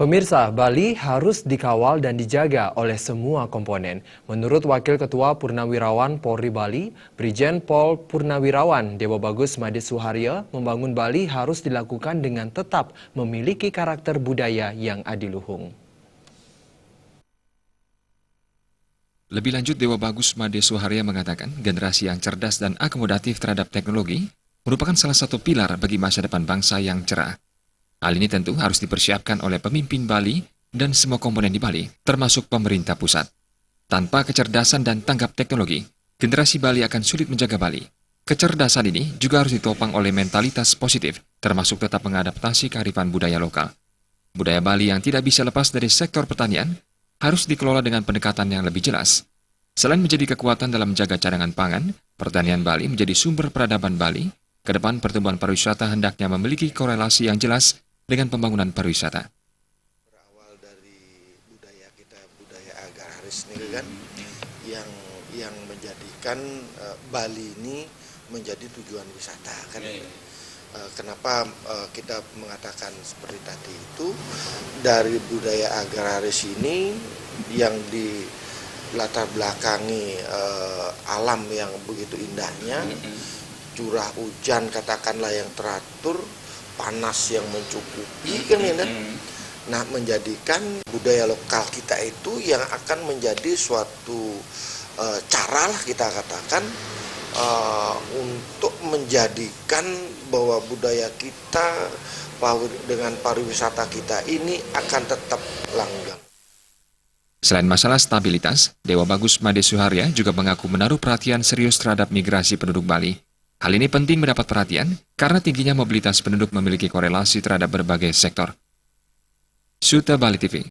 Pemirsa, Bali harus dikawal dan dijaga oleh semua komponen. Menurut Wakil Ketua Purnawirawan Polri Bali, Brigjen Pol Purnawirawan Dewa Bagus Made Suharya, membangun Bali harus dilakukan dengan tetap memiliki karakter budaya yang adiluhung. Lebih lanjut, Dewa Bagus Made Suharya mengatakan generasi yang cerdas dan akomodatif terhadap teknologi merupakan salah satu pilar bagi masa depan bangsa yang cerah. Hal ini tentu harus dipersiapkan oleh pemimpin Bali dan semua komponen di Bali, termasuk pemerintah pusat. Tanpa kecerdasan dan tanggap teknologi, generasi Bali akan sulit menjaga Bali. Kecerdasan ini juga harus ditopang oleh mentalitas positif, termasuk tetap mengadaptasi kearifan budaya lokal. Budaya Bali yang tidak bisa lepas dari sektor pertanian harus dikelola dengan pendekatan yang lebih jelas. Selain menjadi kekuatan dalam menjaga cadangan pangan, pertanian Bali menjadi sumber peradaban Bali. Ke depan pertumbuhan pariwisata hendaknya memiliki korelasi yang jelas dengan pembangunan pariwisata. Berawal dari budaya kita, budaya agraris ini kan, yang menjadikan Bali ini menjadi tujuan wisata kan. Kenapa kita mengatakan seperti tadi itu, dari budaya agraris ini yang di latar belakangi alam yang begitu indahnya, curah hujan katakanlah yang teratur, panas yang mencukupi kan ya. Nah, menjadikan budaya lokal kita itu yang akan menjadi suatu cara lah kita katakan untuk menjadikan bahwa budaya kita dengan pariwisata kita ini akan tetap langgeng. Selain masalah stabilitas, Dewa Bagus Made Suharya juga mengaku menaruh perhatian serius terhadap migrasi penduduk Bali. Hal ini penting mendapat perhatian karena tingginya mobilitas penduduk memiliki korelasi terhadap berbagai sektor. Suta Bali TV.